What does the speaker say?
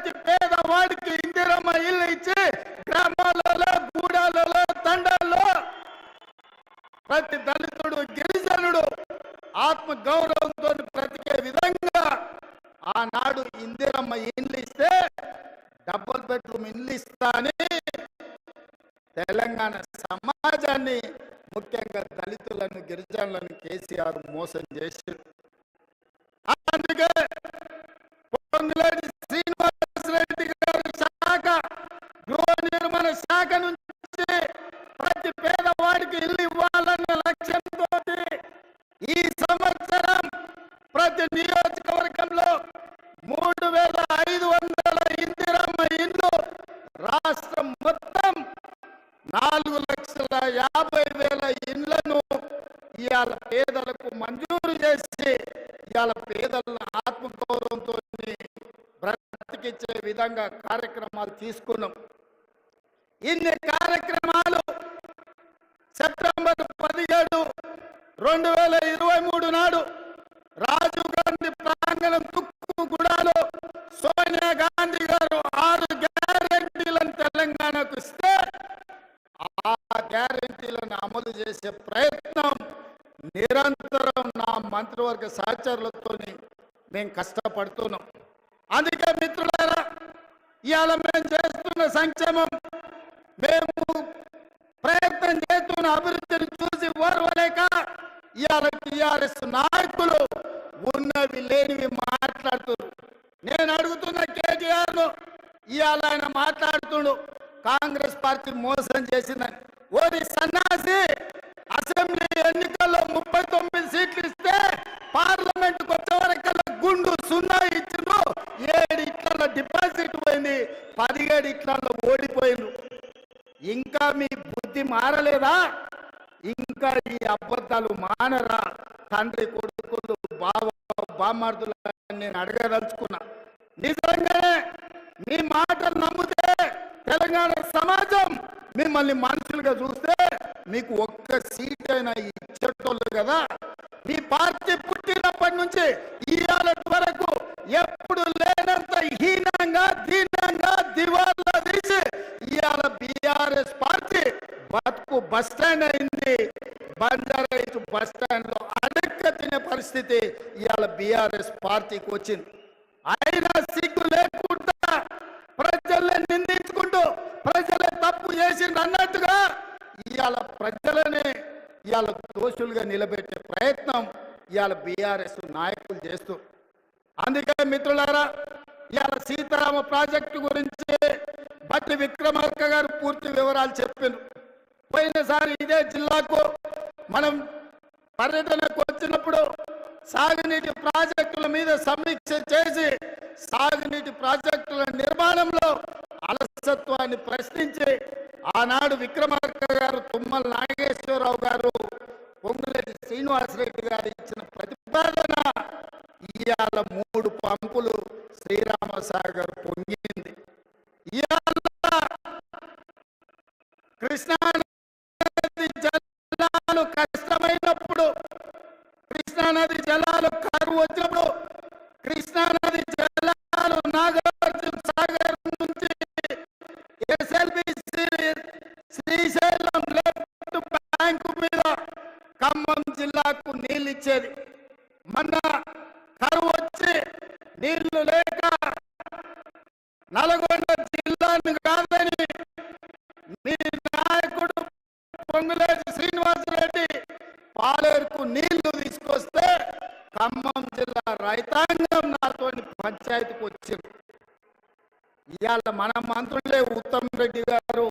ప్రతి పేదవాడికి ఇందిరమ్మ ఇల్లు ఇచ్చి గ్రామాలలో, గూడాలలో, తండాల్లో ప్రతి దళితుడు, గిరిజనుడు ఆత్మ గౌరవంతో బ్రతికే విధంగా ఆనాడు ఇందిరమ్మ ఇల్లు ఇస్తే డబుల్ బెడ్రూమ్ ఇల్లు ఇస్తా అని తెలంగాణ సమాజాన్ని, ముఖ్యంగా దళితులను, గిరిజనులను కేసీఆర్ మోసం చేసి, అందుకే పొంగులేటి శ్రీనివాసరెడ్డి గారి శాఖ, గృహ నిర్మాణ శాఖ నుంచి ప్రతి పేదవాడికి ఇల్లు ఇవ్వాలన్న లక్ష్యంతో ఈ సంవత్సరం ప్రతి నియోజకవర్గంలో 3500 ఇందిరమ్మ ఇల్లు, రాష్ట్రం మొత్తం 4,50,000 ఇళ్లను ఇవాళ పేదలకు మంజూరు చేసి ఇవాళ పేదలను ఆత్మగౌరవంతో బ్రతికించే విధంగా కార్యక్రమాలు తీసుకున్నాం. ఇన్ని కార్యక్రమాలు సెప్టెంబర్ 17, 2023 నాడు రాజీవ్ గాంధీ ప్రాంగణం తుక్కుగూడలో సోనియా గాంధీ గారు 6 గ్యారెంటీలను తెలంగాణకు ఇస్తే ఆ గ్యారెంటీలను అమలు చేసే ప్రయత్నం నిరంతరం నా మంత్రివర్గ సహచరులతో మేము కష్టపడుతున్నాం. అందుకే మిత్రులారా, ఇవాళ మేము చేస్తున్న సంక్షేమం, మేము ప్రయత్నం చేస్తున్న అభివృద్ధిని చూసి ఓర్వలేక ఇవాళ టీఆర్ఎస్ నాయకులు ఉన్నవి లేనివి మాట్లాడుతున్నారు. నేను అడుగుతున్న కేటీఆర్ను, ఇవాళ ఆయన మాట్లాడుతుండు కాంగ్రెస్ పార్టీ మోసం చేసిందని. ఓరి సన్నాసి, అసెంబ్లీ ఎన్నికల్లో 39 సీట్లు ఇస్తే పార్లమెంట్కి వచ్చే వరకల్లా గుండు 0 ఇచ్చిండ్రు. 7 ఇట్ల డిపాజిట్ పోయింది, 17 ఇట్లలో ఓడిపోయిండ్రు. ఇంకా మీ బుద్ధి మారలేదా? ఇంకా ఈ అబద్ధాలు మానరా? తండ్రి కొడుకులు, బామార్దులు నేను అడగదలుచుకున్నా. నిజంగానే మీ మాటలు నమ్మితే తెలంగాణ సమాజం మిమ్మల్ని మనుషులుగా చూస్తే మీకు ఒక్క సీట్ అయినా ఇచ్చేటోళ్ళు కదా. మీ పార్టీ పుట్టినప్పటి నుంచి ఇవాళ వరకు ఎప్పుడు లేనంత హీనంగా, దీనంగా, దివాలా తీసి ఇవాళ బీఆర్ఎస్ పార్టీ బతుకు బస్ స్టాండ్ అయింది. బంజారాహిల్స్ బస్ స్టాండ్ లో అడక్క తినే పరిస్థితి ఇవాళ బీఆర్ఎస్ పార్టీకి వచ్చింది. అయినా సిగ్గు లేకుండా ప్రజల్ని నిందించుకుంటూ ప్రజలే తప్పు చేసింది అన్నట్టుగా ఇవాళ ప్రజలని ఇవాళ దోషులుగా నిలబెట్టే ప్రయత్నం ఇవాళ బీఆర్ఎస్ నాయకులు చేస్తూ. అందుకే మిత్రులారా, ఇవాళ సీతారామ ప్రాజెక్టు గురించి బట్టి విక్రమార్క గారు పూర్తి వివరాలు చెప్పారు. పోయినసారి ఇదే జిల్లాకు మనం పర్యటనకు వచ్చినప్పుడు సాగునీటి ప్రాజెక్టుల మీద సమీక్ష చేసి సాగునీటి ప్రాజెక్టుల నిర్మాణంలో అలసత్వాన్ని ప్రశ్నించి ఆనాడు విక్రమార్క గారు, తుమ్మల నాగేశ్వరరావు గారు, పొంగులేటి శ్రీనివాసరెడ్డి గారు ఇచ్చిన ప్రతిపాదన ఇవాళ 3 పంపులు శ్రీరామసాగర్ పొంగింది. ఇవాళ కృష్ణానది జలాలు కష్టమైనప్పుడు, కృష్ణానది జలాలు కరువు వచ్చినప్పుడు, కృష్ణానది జలాలు నాగార్జున సాగర్ నుంచి ఎస్ఎల్బిసి శ్రీశైలం లెఫ్ట్ బ్యాంకు మీద ఖమ్మం జిల్లాకు నీళ్ళు ఇచ్చేది. మొన్న కరువు వచ్చి నీళ్లు లేక నల్గొండ జిల్లాను కాదని మీ నాయకుడు పొంగులేటి శ్రీనివాసరెడ్డి పాలేరుకు నీళ్లు తీసుకొస్తే ఖమ్మం జిల్లా రైతాంగం నాతో పంచాయతీకి వచ్చింది. ఇవాళ మన మంత్రులే ఉత్తమ్ రెడ్డి గారు,